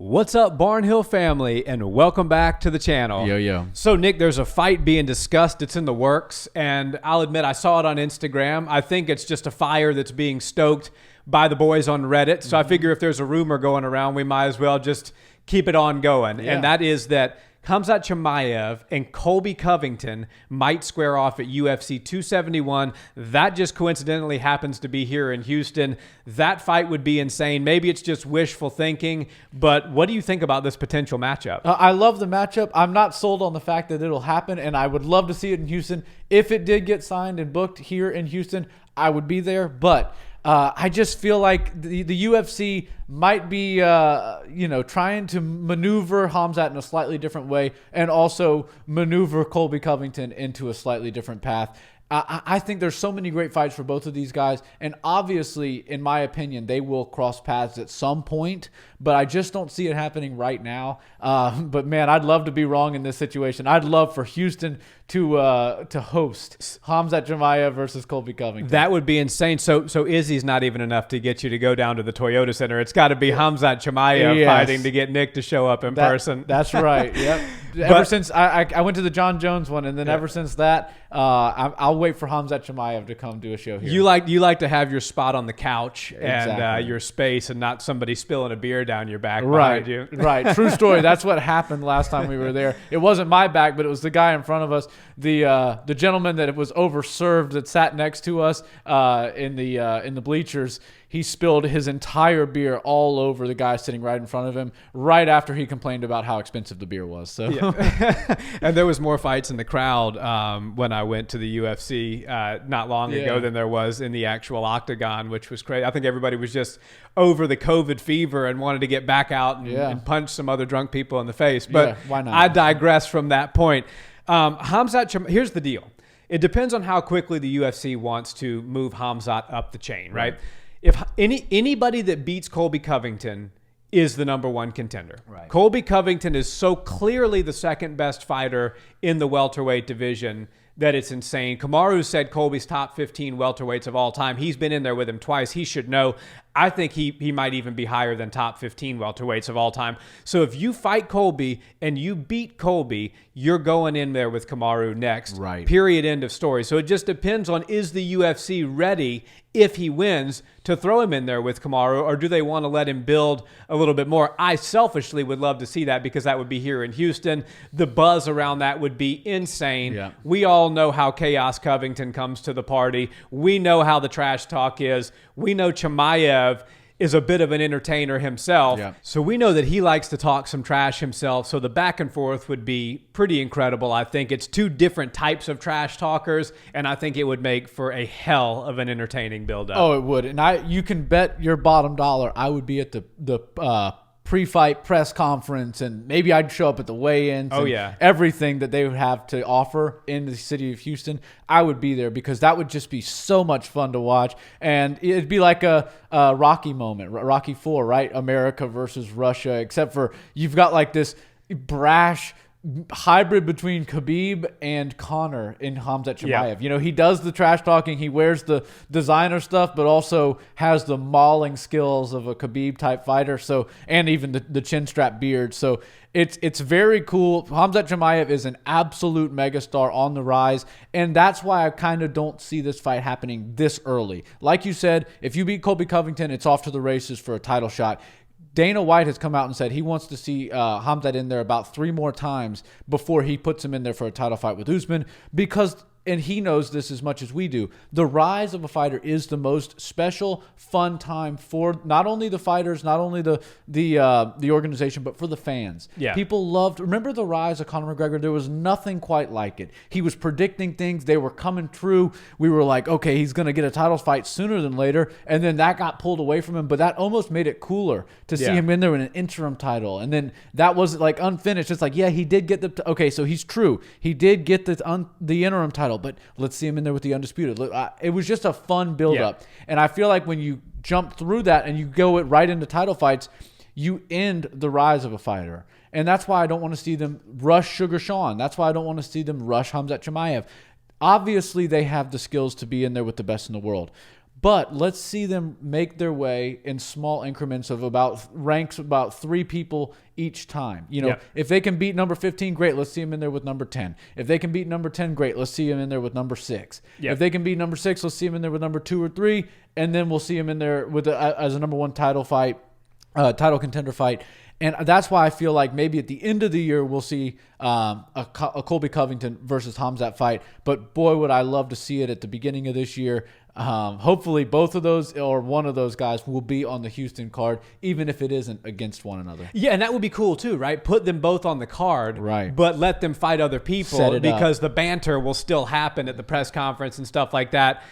What's up, Barnhill family, and welcome back to the channel. Yo. So, Nick, there's a fight being discussed. It's in the works, and I'll admit I saw it on Instagram. I think it's just a fire that's being stoked by the boys on Reddit. So I figure if there's a rumor going around, we might as well just keep it on going. Yeah. And that is that Khamzat Chimaev and Colby Covington might square off at UFC 271. That just coincidentally happens to be here in Houston. That fight would be insane. Maybe it's just wishful thinking, but what do you think about this potential matchup? I love the matchup. I'm not sold on the fact that it'll happen, and I would love to see it in Houston. If it did get signed and booked here in Houston, I would be there, but I just feel like the UFC might be, trying to maneuver Khamzat in a slightly different way and also maneuver Colby Covington into a slightly different path. I think there's so many great fights for both of these guys, and obviously, in my opinion, they will cross paths at some point, but I just don't see it happening right now. But man, I'd love to be wrong in this situation. I'd love for Houston to host Khamzat Chimaev versus Colby Covington. That would be insane. So Izzy's not even enough to get you to go down to the Toyota Center. It's got to be Khamzat Chimaev fighting to get Nick to show up in person. That's right. Yep. Ever since I went to the John Jones one, and then ever since that, I'll wait for Khamzat Chimaev to come do a show here. You like to have your spot on the couch and your space, and not somebody spilling a beer down your back behind you. Right. True story. That's what happened last time we were there. It wasn't my back, but it was the guy in front of us. The gentleman that was overserved that sat next to us in the bleachers. He spilled his entire beer all over the guy sitting right in front of him right after he complained about how expensive the beer was. So, and there was more fights in the crowd when I went to the UFC not long ago than there was in the actual octagon, which was crazy. I think everybody was just over the COVID fever and wanted to get back out and punch some other drunk people in the face. But why not? I digress from that point. Here's the deal. It depends on how quickly the UFC wants to move Khamzat up the chain, right? If anybody that beats Colby Covington is the number one contender. Right. Colby Covington is so clearly the second best fighter in the welterweight division that it's insane. Kamaru said Colby's top 15 welterweights of all time. He's been in there with him twice. He should know. I think he might even be higher than top 15 welterweights of all time. So if you fight Colby and you beat Colby, you're going in there with Kamaru next. Right. Period. End of story. So it just depends on, is the UFC ready, if he wins, to throw him in there with Kamaru, or do they want to let him build a little bit more? I selfishly would love to see that, because that would be here in Houston. The buzz around that would be insane. Yeah. We all know how Chaos Covington comes to the party. We know how the trash talk is. We know Chimaev is a bit of an entertainer himself. Yeah. So we know that he likes to talk some trash himself. So the back and forth would be pretty incredible. I think it's two different types of trash talkers, and I think it would make for a hell of an entertaining build-up. Oh, it would. And you can bet your bottom dollar I would be at the pre-fight press conference, and maybe I'd show up at the weigh-ins. Everything that they would have to offer in the city of Houston, I would be there, because that would just be so much fun to watch. And it'd be like a Rocky moment, Rocky IV, right? America versus Russia, except for you've got like this brash hybrid between Khabib and Conor in Khamzat Chimaev. Yeah. You know, he does the trash talking, he wears the designer stuff, but also has the mauling skills of a Khabib type fighter. So, and even the chin strap beard. So it's very cool. Khamzat Chimaev is an absolute megastar on the rise, and that's why I kind of don't see this fight happening this early. Like you said, if you beat Colby Covington, it's off to the races for a title shot. Dana White has come out and said he wants to see Khamzat in there about 3 more times before he puts him in there for a title fight with Usman, because, and he knows this as much as we do, the rise of a fighter is the most special, fun time for not only the fighters, not only the organization, but for the fans. Yeah. People loved, remember the rise of Conor McGregor? There was nothing quite like it. He was predicting things. They were coming true. We were like, okay, he's going to get a title fight sooner than later. And then that got pulled away from him. But that almost made it cooler to see him in there in an interim title. And then that was like unfinished. It's like, yeah, he did get okay, so he's true. He did get the interim title, but let's see him in there with the undisputed. It was just a fun build-up. And I feel like when you jump through that and you go right into title fights, you end the rise of a fighter. And that's why I don't want to see them rush Sugar Sean. That's why I don't want to see them rush Khamzat Chimaev. Obviously, they have the skills to be in there with the best in the world. But let's see them make their way in small increments of ranks about 3 people each time. If they can beat number 15, great. Let's see them in there with number 10. If they can beat number 10, great. Let's see them in there with number 6. If they can beat number 6, let's see them in there with number 2 or 3, and then we'll see them in there with as a number 1 title contender fight. And that's why I feel like maybe at the end of the year we'll see a Colby Covington versus Khamzat fight. But boy, would I love to see it at the beginning of this year. Hopefully both of those or one of those guys will be on the Houston card, even if it isn't against one another. Yeah, and that would be cool too, right? Put them both on the card, right? But let them fight other people because the banter will still happen at the press conference and stuff like that.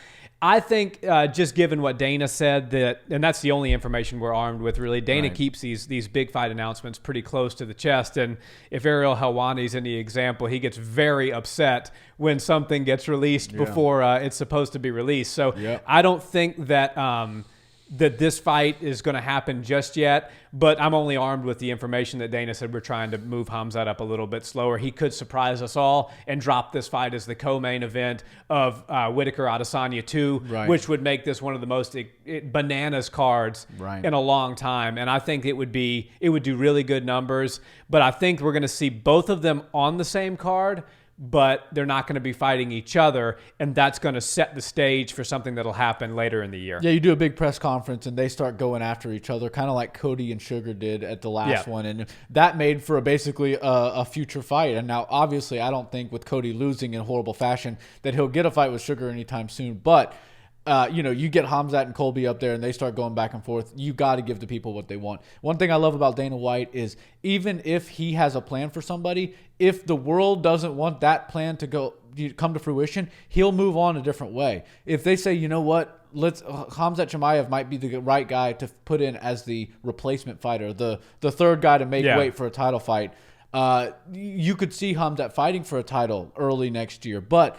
I think just given what Dana said, and that's the only information we're armed with, really. Dana keeps these big fight announcements pretty close to the chest. And if Ariel Helwani's any example, he gets very upset when something gets released before it's supposed to be released. So I don't think that that this fight is going to happen just yet, but I'm only armed with the information that Dana said we're trying to move Khamzat up a little bit slower. He could surprise us all and drop this fight as the co-main event of Whitaker Adesanya 2, which would make this one of the most bananas cards in a long time. And I think it would do really good numbers, but I think we're going to see both of them on the same card, but they're not going to be fighting each other, and that's going to set the stage for something that'll happen later in the year. Yeah, you do a big press conference, and they start going after each other, kind of like Cody and Sugar did at the last one, and that made for basically a future fight. And now, obviously, I don't think with Cody losing in horrible fashion that he'll get a fight with Sugar anytime soon, but you get Khamzat and Colby up there and they start going back and forth. You got to give the people what they want. One thing I love about Dana White is even if he has a plan for somebody, if the world doesn't want that plan to come to fruition, he'll move on a different way. If they say, you know what, Khamzat Chimaev might be the right guy to put in as the replacement fighter, the third guy to make weight for a title fight, you could see Khamzat fighting for a title early next year. But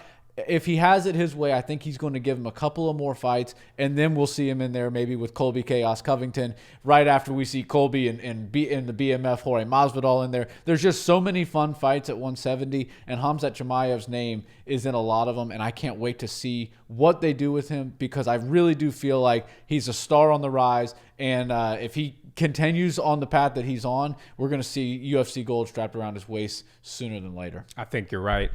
if he has it his way, I think he's going to give him a couple of more fights, and then we'll see him in there maybe with Colby Chaos Covington right after we see Colby and in the BMF Jorge Masvidal in there. There's just so many fun fights at 170, and Khamzat Chimaev's name is in a lot of them, and I can't wait to see what they do with him because I really do feel like he's a star on the rise, and if he continues on the path that he's on, we're going to see UFC gold strapped around his waist sooner than later. I think you're right.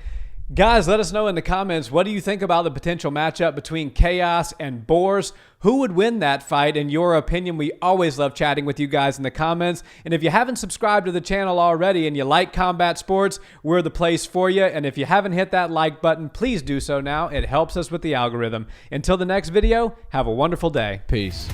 Guys, let us know in the comments, what do you think about the potential matchup between Chaos and Boers? Who would win that fight in your opinion? We always love chatting with you guys in the comments. And if you haven't subscribed to the channel already and you like combat sports, we're the place for you. And if you haven't hit that like button, please do so now. It helps us with the algorithm. Until the next video, have a wonderful day. Peace.